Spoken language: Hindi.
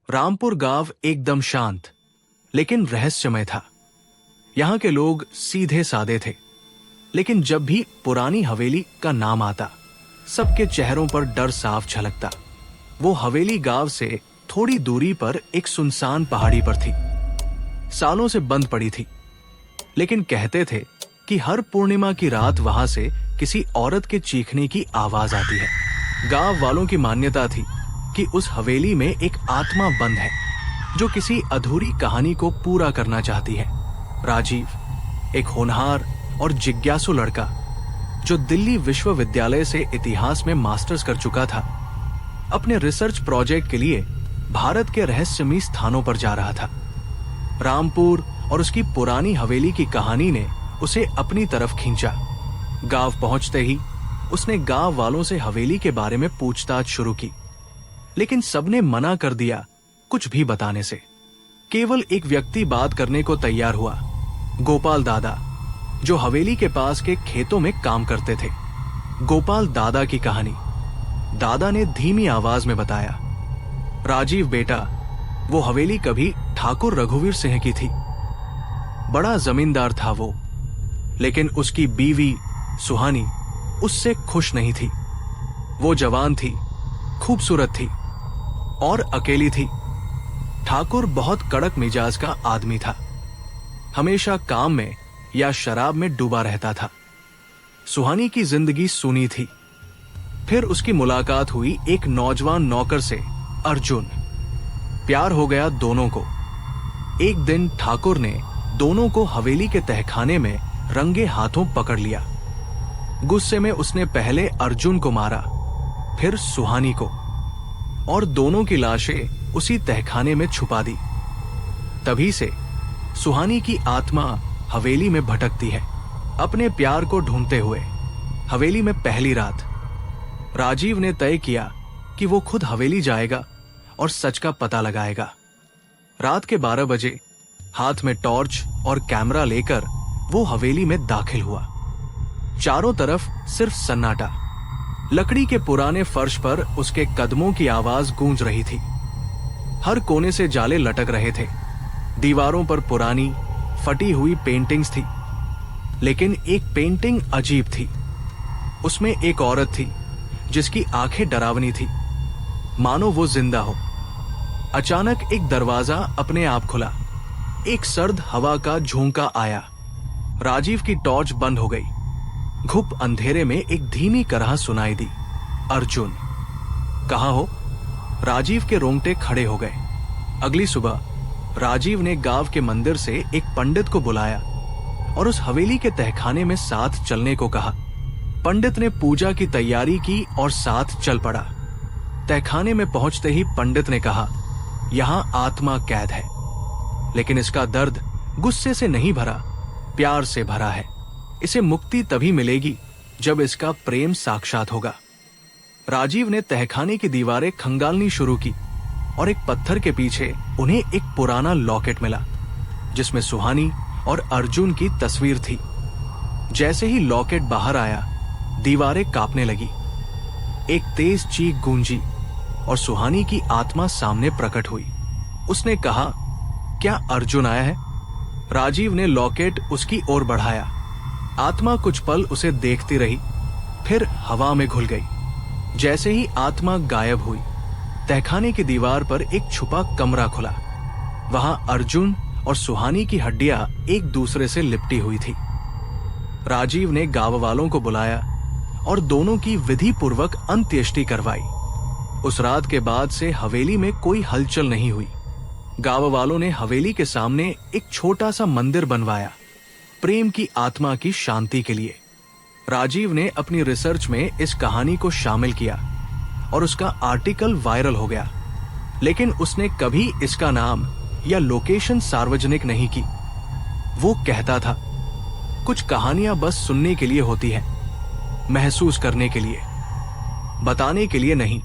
रामपुर गांव एकदम शांत लेकिन रहस्यमय था। यहाँ के लोग सीधे सादे थे, लेकिन जब भी पुरानी हवेली का नाम आता सबके चेहरों पर डर साफ झलकता। वो हवेली गांव से थोड़ी दूरी पर एक सुनसान पहाड़ी पर थी। सालों से बंद पड़ी थी, लेकिन कहते थे कि हर पूर्णिमा की रात वहां से किसी औरत के चीखने की आवाज आती है। गांव वालों की मान्यता थी कि उस हवेली में एक आत्मा बंद है जो किसी अधूरी कहानी को पूरा करना चाहती है। राजीव, एक होनहार और जिज्ञासु लड़का जो दिल्ली विश्वविद्यालय से इतिहास में मास्टर्स कर चुका था, अपने रिसर्च प्रोजेक्ट के लिए भारत के रहस्यमयी स्थानों पर जा रहा था। रामपुर और उसकी पुरानी हवेली की कहानी ने उसे अपनी तरफ खींचा। गांव पहुंचते ही उसने गांव वालों से हवेली के बारे में पूछताछ शुरू की, लेकिन सबने मना कर दिया कुछ भी बताने से। केवल एक व्यक्ति बात करने को तैयार हुआ, गोपाल दादा, जो हवेली के पास के खेतों में काम करते थे। गोपाल दादा की कहानी दादा ने धीमी आवाज में बताया। राजीव बेटा, वो हवेली कभी ठाकुर रघुवीर सिंह की थी। बड़ा जमींदार था वो, लेकिन उसकी बीवी सुहानी उससे खुश नहीं थी। वो जवान थी, खूबसूरत थी और अकेली थी। ठाकुर बहुत कड़क मिजाज का आदमी था, हमेशा काम में या शराब में डूबा रहता था। सुहानी की जिंदगी सूनी थी। फिर उसकी मुलाकात हुई एक नौजवान नौकर से, अर्जुन। प्यार हो गया दोनों को। एक दिन ठाकुर ने दोनों को हवेली के तहखाने में रंगे हाथों पकड़ लिया। गुस्से में उसने पहले अर्जुन को मारा, फिर सुहानी को, और दोनों की लाशें उसी तहखाने में छुपा दी। तभी से सुहानी की आत्मा हवेली में भटकती है, अपने प्यार को ढूंढते हुए। हवेली में पहली रात राजीव ने तय किया कि वो खुद हवेली जाएगा और सच का पता लगाएगा। रात के 12 बजे हाथ में टॉर्च और कैमरा लेकर वो हवेली में दाखिल हुआ। चारों तरफ सिर्फ सन्नाटा। लकड़ी के पुराने फर्श पर उसके कदमों की आवाज गूंज रही थी। हर कोने से जाले लटक रहे थे। दीवारों पर पुरानी फटी हुई पेंटिंग्स थी, लेकिन एक पेंटिंग अजीब थी। उसमें एक औरत थी जिसकी आंखें डरावनी थी, मानो वो जिंदा हो। अचानक एक दरवाजा अपने आप खुला। एक सर्द हवा का झोंका आया। राजीव की टॉर्च बंद हो गई। घुप अंधेरे में एक धीमी करह सुनाई दी, अर्जुन। कहाँ हो? राजीव के रोंगटे खड़े हो गए। अगली सुबह राजीव ने गांव के मंदिर से एक पंडित को बुलाया और उस हवेली के तहखाने में साथ चलने को कहा। पंडित ने पूजा की तैयारी की और साथ चल पड़ा। तहखाने में पहुंचते ही पंडित ने कहा, यहां आत्मा कैद है, लेकिन इसका दर्द गुस्से से नहीं भरा, प्यार से भरा है। इसे मुक्ति तभी मिलेगी जब इसका प्रेम साक्षात होगा। राजीव ने तहखाने की दीवारें खंगालनी शुरू की और एक पत्थर के पीछे उन्हें एक पुराना लॉकेट मिला जिसमें सुहानी और अर्जुन की तस्वीर थी। जैसे ही लॉकेट बाहर आया, दीवारें कांपने लगी। एक तेज चीख गूंजी और सुहानी की आत्मा सामने प्रकट हुई। उसने कहा, क्या अर्जुन आया है? राजीव ने लॉकेट उसकी ओर बढ़ाया। आत्मा कुछ पल उसे देखती रही, फिर हवा में घुल गई। जैसे ही आत्मा गायब हुई, तहखाने की दीवार पर एक छुपा कमरा खुला। वहां अर्जुन और सुहानी की हड्डियां एक दूसरे से लिपटी हुई थी। राजीव ने गांव वालों को बुलाया और दोनों की विधि पूर्वक अंत्येष्टि करवाई। उस रात के बाद से हवेली में कोई हलचल नहीं हुई। गांव वालों ने हवेली के सामने एक छोटा सा मंदिर बनवाया, प्रेम की आत्मा की शांति के लिए। राजीव ने अपनी रिसर्च में इस कहानी को शामिल किया और उसका आर्टिकल वायरल हो गया, लेकिन उसने कभी इसका नाम या लोकेशन सार्वजनिक नहीं की। वो कहता था, कुछ कहानियां बस सुनने के लिए होती हैं, महसूस करने के लिए, बताने के लिए नहीं।